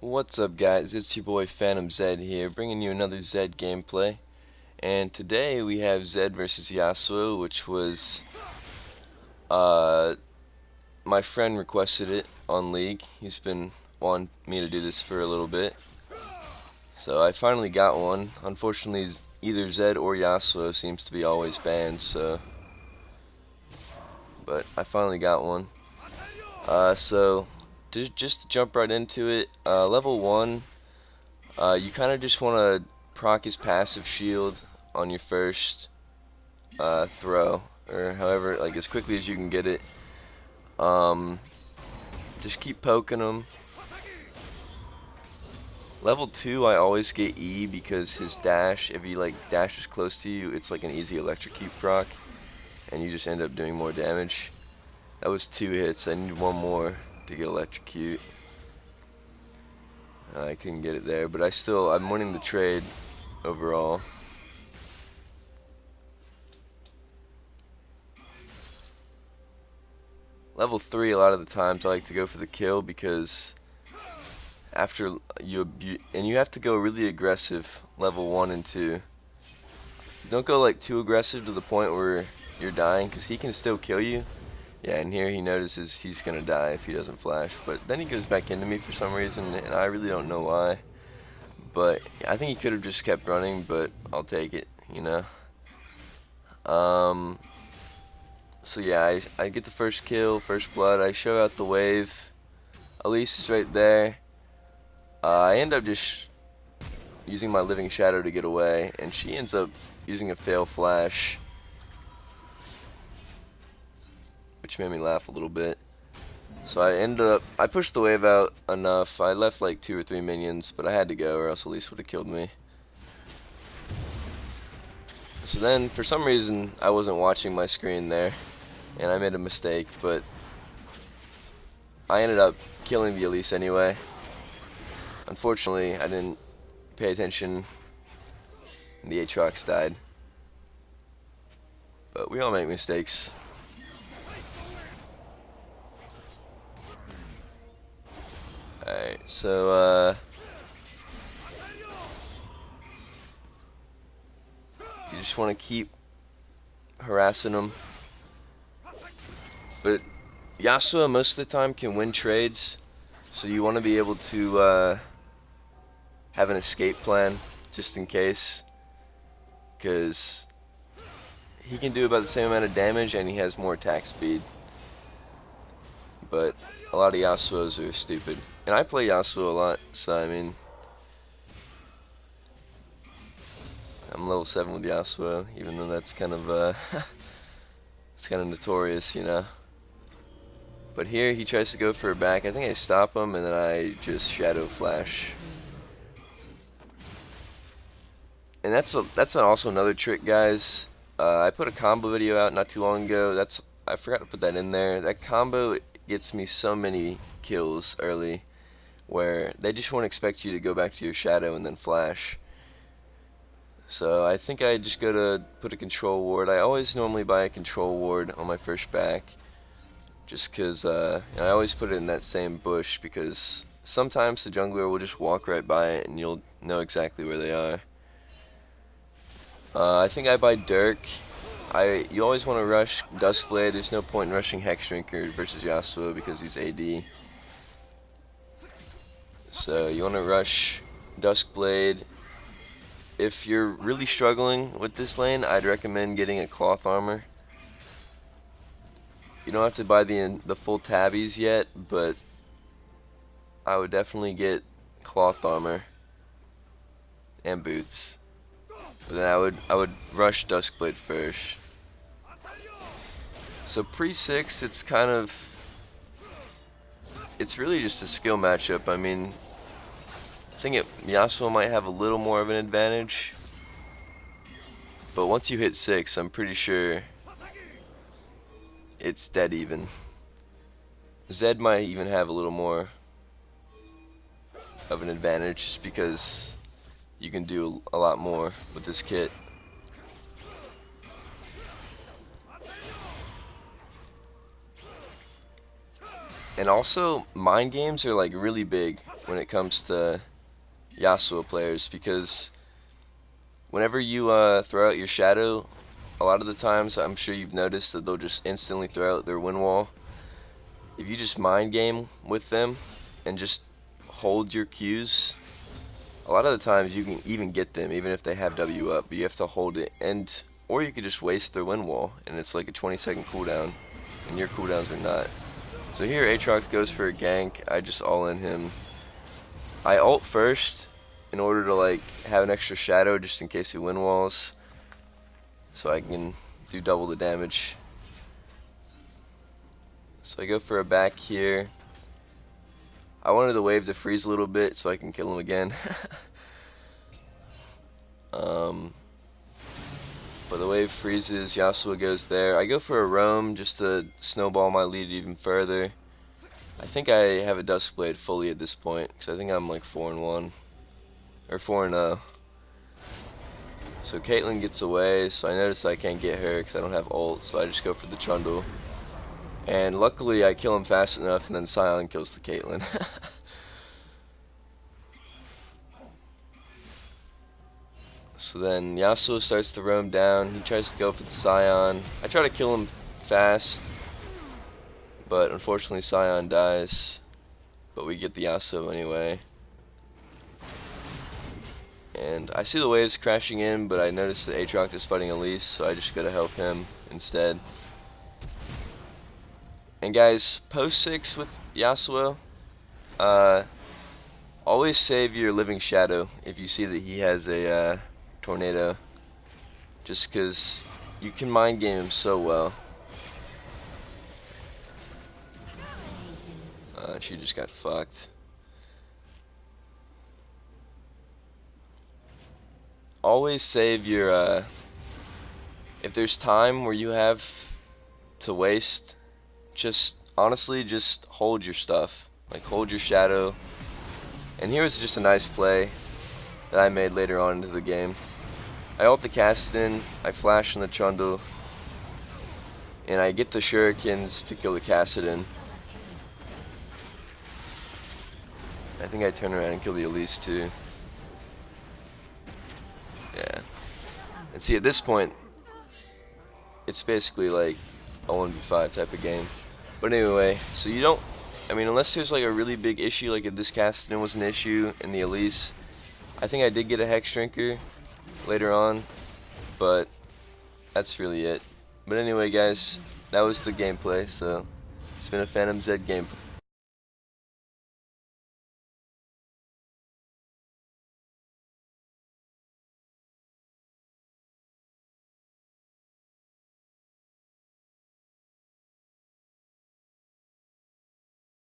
What's up, guys? It's your boy Phantom Zed here, bringing you another Zed gameplay. And today we have Zed versus Yasuo, which was uh my friend requested it on League. He's been wanting me to do this for a little bit, so I finally got one. Unfortunately, either Zed or Yasuo seems to be always banned, but I finally got one. So just to jump right into it, level 1. You kind of just want to proc his passive shield on your first throw, or however, like as quickly as you can get it. Just keep poking him. Level 2, I always get E because his dash, if he like dashes close to you, it's like an easy Electrocute proc, and you just end up doing more damage. That was 2 hits. I need one more to get Electrocute. I couldn't get it there, but I'm winning the trade overall. Level 3, a lot of the times I like to go for the kill because after you have to go really aggressive level 1 and 2. Don't go like too aggressive to the point where you're dying, because he can still kill you. Yeah, and here he notices he's gonna die if he doesn't flash, but then he goes back into me for some reason, and I really don't know why. But I think he could have just kept running, but I'll take it, you know. So yeah, I get the first kill, first blood. I show out the wave. Elise is right there. I end up just using my living shadow to get away, and she ends up using a fail flash, which made me laugh a little bit. So I pushed the wave out enough. I left like 2 or 3 minions, but I had to go or else Elise would have killed me. So then, for some reason, I wasn't watching my screen there, and I made a mistake, but I ended up killing the Elise anyway. Unfortunately, I didn't pay attention, and the Aatrox died. But we all make mistakes. Alright, so you just want to keep harassing them. But Yasuo most of the time can win trades, so you want to be able to have an escape plan just in case, because he can do about the same amount of damage and he has more attack speed. But a lot of Yasuos are stupid. And I play Yasuo a lot, so I mean, I'm level 7 with Yasuo, even though that's kind of it's kind of notorious, you know. But here he tries to go for a back. I think I stop him, and then I just shadow flash. And that's also another trick, guys. I put a combo video out not too long ago. I forgot to put that in there. That combo gets me so many kills early, where they just won't expect you to go back to your shadow and then flash. So I think I just go to put a control ward. I always normally buy a control ward on my first back, just because I always put it in that same bush, because sometimes the jungler will just walk right by it and you'll know exactly where they are. I think I buy Dirk. You always want to rush Duskblade. There's no point in rushing Hexdrinker versus Yasuo because he's AD. So you want to rush Duskblade. If you're really struggling with this lane, I'd recommend getting a cloth armor. You don't have to buy the full Tabis yet, but I would definitely get cloth armor and boots. But then I would rush Duskblade first. So pre-6, it's really just a skill matchup. I mean, I think Yasuo might have a little more of an advantage, but once you hit 6, I'm pretty sure it's dead even. Zed might even have a little more of an advantage just because you can do a lot more with this kit. And also, mind games are like really big when it comes to Yasuo players, because whenever you throw out your shadow, a lot of the times I'm sure you've noticed that they'll just instantly throw out their win wall. If you just mind game with them and just hold your Qs, a lot of the times you can even get them even if they have W up, but you have to hold it, and or you could just waste their win wall and it's like a 20-second cooldown and your cooldowns are not. So here Aatrox goes for a gank. I just all in him. I ult first in order to like have an extra shadow just in case he win walls, so I can do double the damage. So I go for a back here. I wanted the wave to freeze a little bit so I can kill him again. But the wave freezes, Yasuo goes there. I go for a roam just to snowball my lead even further. I think I have a Duskblade fully at this point, because I think I'm like 4-1. Or 4-0. So Caitlyn gets away, so I notice I can't get her because I don't have ult, so I just go for the Trundle. And luckily I kill him fast enough, and then Sion kills the Caitlyn. So then Yasuo starts to roam down. He tries to go for the Sion. I try to kill him fast, but unfortunately Sion dies. But we get the Yasuo anyway. And I see the waves crashing in, but I notice that Aatrox is fighting Elise, so I just gotta help him instead. And guys, post 6 with Yasuo, always save your Living Shadow if you see that he has a tornado, just because you can mind game him so well. She just got fucked. Always save your, if there's time where you have to waste, just honestly just hold your stuff, like hold your shadow. And here was just a nice play that I made later on into the game. I ult the Kass in, I flash in the Trundle, and I get the shurikens to kill the Kassadin. I think I turn around and kill the Elise too. Yeah. And see, at this point, it's basically like a 1v5 type of game. But anyway, so you don't, I mean, unless there's like a really big issue, like if this Kassadin was an issue in the Elise, I think I did get a Hexdrinker later on, but that's really it. But anyway guys, that was the gameplay, so it's been a Phantom Z game.